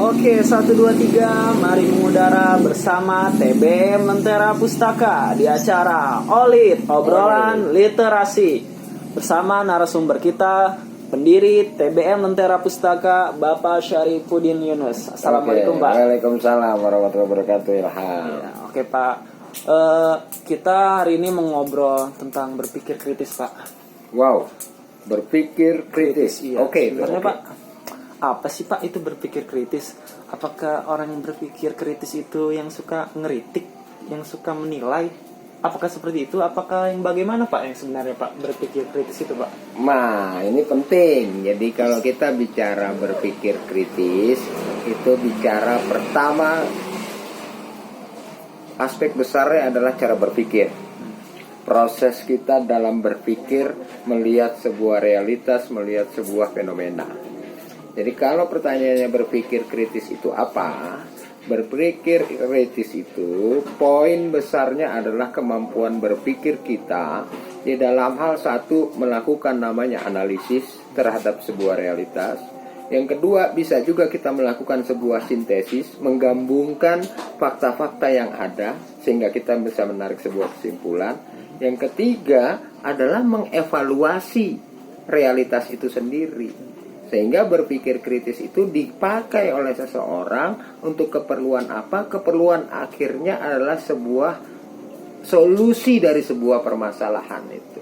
Oke, 1, 2, 3, mari mengudara bersama TBM Lentera Pustaka di acara OLIT, obrolan literasi. Bersama narasumber kita, pendiri TBM Lentera Pustaka, Bapak Syarifuddin Yunus. Assalamualaikum, Pak. Waalaikumsalam warahmatullahi wabarakatuh, Ilham. Ya, oke, Pak. Kita hari ini mengobrol tentang berpikir kritis, Pak. Wow, berpikir kritis. Iya. Oke, sebenarnya, Pak, apa sih, Pak, itu berpikir kritis? Apakah orang yang berpikir kritis itu yang suka ngeritik, yang suka menilai? Apakah seperti itu? Apakah yang bagaimana, Pak, yang sebenarnya, Pak, berpikir kritis itu, Pak? Nah, ini penting. Jadi kalau kita bicara berpikir kritis, itu bicara pertama, aspek besarnya adalah cara berpikir. Proses kita dalam berpikir, melihat sebuah realitas, melihat sebuah fenomena. Jadi kalau pertanyaannya berpikir kritis itu apa? Berpikir kritis itu poin besarnya adalah kemampuan berpikir kita di dalam hal satu, melakukan namanya analisis terhadap sebuah realitas. Yang kedua, bisa juga kita melakukan sebuah sintesis, menggabungkan fakta-fakta yang ada sehingga kita bisa menarik sebuah kesimpulan. Yang ketiga adalah mengevaluasi realitas itu sendiri. Sehingga berpikir kritis itu dipakai oleh seseorang untuk keperluan apa? Keperluan akhirnya adalah sebuah solusi dari sebuah permasalahan itu.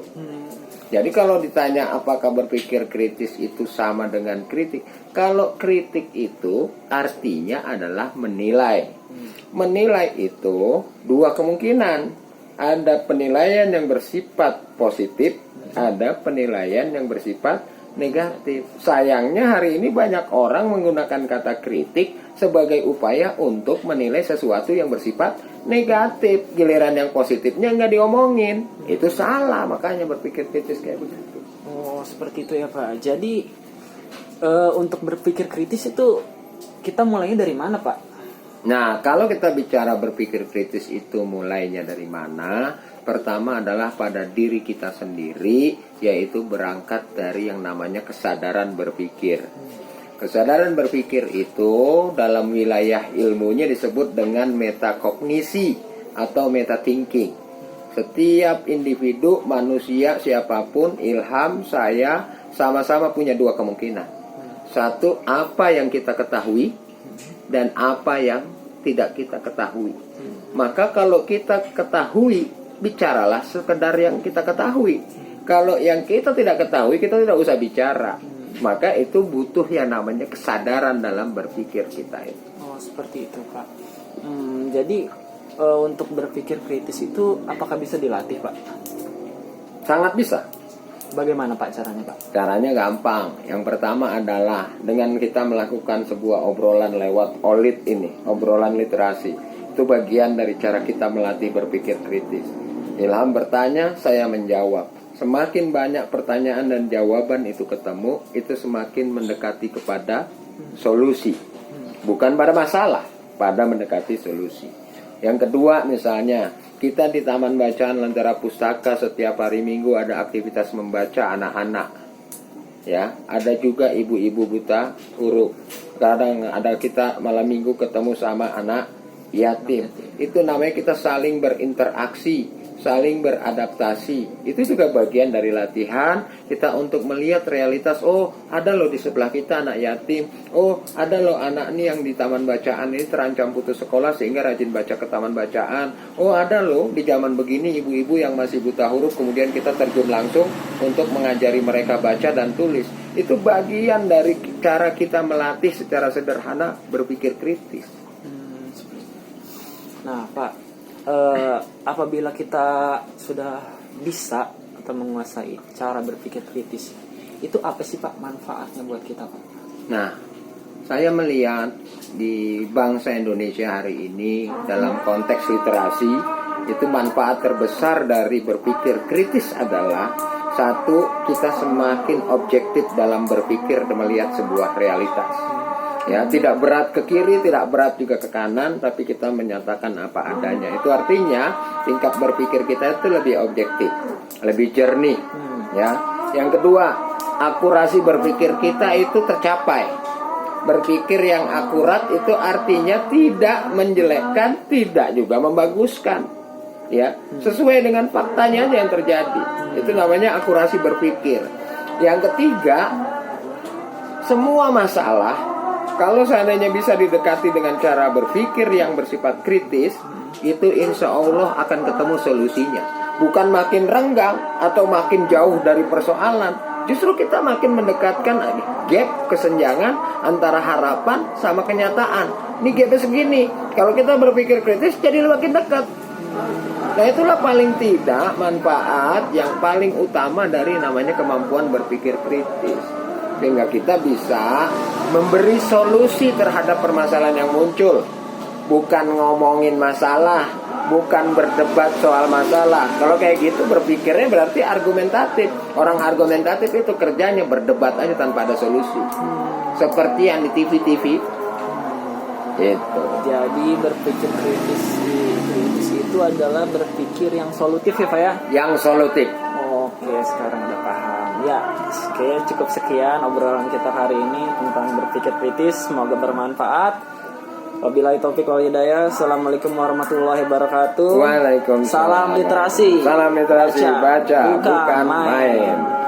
Jadi kalau ditanya apakah berpikir kritis itu sama dengan kritik? Kalau kritik itu artinya adalah menilai. Menilai itu dua kemungkinan. Ada penilaian yang bersifat positif, ada penilaian yang bersifat negatif. Sayangnya hari ini banyak orang menggunakan kata kritik sebagai upaya untuk menilai sesuatu yang bersifat negatif. Giliran yang positifnya nggak diomongin. Itu salah, makanya berpikir kritis kayak begitu. Oh, seperti itu ya, Pak. Jadi untuk berpikir kritis itu kita mulainya dari mana, Pak? Nah, kalau kita bicara berpikir kritis itu mulainya dari mana? Pertama adalah pada diri kita sendiri, yaitu berangkat dari yang namanya kesadaran berpikir. Kesadaran berpikir itu dalam wilayah ilmunya disebut dengan metakognisi atau metathinking. Setiap individu, manusia, siapapun, Ilham, saya, sama-sama punya dua kemungkinan. Satu, apa yang kita ketahui, dan apa yang tidak kita ketahui. Maka kalau kita ketahui, bicaralah sekedar yang kita ketahui. Kalau yang kita tidak ketahui, kita tidak usah bicara. Maka itu butuh yang namanya kesadaran dalam berpikir kita itu. Oh, seperti itu, Pak. Jadi untuk berpikir kritis itu apakah bisa dilatih, Pak? Sangat bisa. Bagaimana, Pak, caranya, Pak? Caranya gampang. Yang pertama adalah dengan kita melakukan sebuah obrolan lewat OLIT ini, obrolan literasi. Itu bagian dari cara kita melatih berpikir kritis. Ilham bertanya, saya menjawab. Semakin banyak pertanyaan dan jawaban itu ketemu, itu semakin mendekati kepada solusi. Bukan pada masalah, pada mendekati solusi. Yang kedua, misalnya kita di Taman Bacaan Lentera Pustaka setiap hari Minggu ada aktivitas membaca anak-anak. Ya, ada juga ibu-ibu buta huruf. Kadang ada kita malam Minggu ketemu sama anak yatim. Itu namanya kita saling berinteraksi, saling beradaptasi. Itu juga bagian dari latihan kita untuk melihat realitas. Oh, ada loh di sebelah kita anak yatim. Oh, ada loh anak nih yang di taman bacaan ini terancam putus sekolah sehingga rajin baca ke taman bacaan. Oh, ada loh di zaman begini ibu-ibu yang masih buta huruf, kemudian kita terjun langsung untuk mengajari mereka baca dan tulis. Itu bagian dari cara kita melatih secara sederhana berpikir kritis. Nah, Pak, apabila kita sudah bisa atau menguasai cara berpikir kritis, itu apa sih, Pak, manfaatnya buat kita, Pak? Nah, saya melihat di bangsa Indonesia hari ini dalam konteks literasi, itu manfaat terbesar dari berpikir kritis adalah satu, kita semakin objektif dalam berpikir dan melihat sebuah realitas. Ya, tidak berat ke kiri, tidak berat juga ke kanan, tapi kita menyatakan apa adanya. Itu artinya tingkat berpikir kita itu lebih objektif, lebih jernih. Ya, yang kedua, akurasi berpikir kita itu tercapai. Berpikir yang akurat itu artinya tidak menjelekkan, tidak juga membaguskan. Ya, sesuai dengan faktanya aja yang terjadi. Itu namanya akurasi berpikir. Yang ketiga, semua masalah kalau seandainya bisa didekati dengan cara berpikir yang bersifat kritis, itu insya Allah akan ketemu solusinya. Bukan makin renggang atau makin jauh dari persoalan. Justru kita makin mendekatkan gap kesenjangan antara harapan sama kenyataan. Ini gapnya segini. Kalau kita berpikir kritis jadi makin dekat. Nah, itulah paling tidak manfaat yang paling utama dari namanya kemampuan berpikir kritis. Sehingga kita bisa memberi solusi terhadap permasalahan yang muncul. Bukan ngomongin masalah, bukan berdebat soal masalah. Kalau kayak gitu berpikirnya berarti argumentatif. Orang argumentatif itu kerjanya berdebat aja tanpa ada solusi. Seperti yang di TV-TV. Itu. Jadi berpikir kritis itu adalah berpikir yang solutif ya Pak ya? Yang solutif. Oke, sekarang udah paham. Ya, oke, cukup sekian obrolan kita hari ini tentang berpikir kritis. Semoga bermanfaat. Wabillahi taufiq wal hidayah. Assalamualaikum warahmatullahi wabarakatuh. Waalaikumsalam. Salam literasi. Salam literasi. Baca bukan main.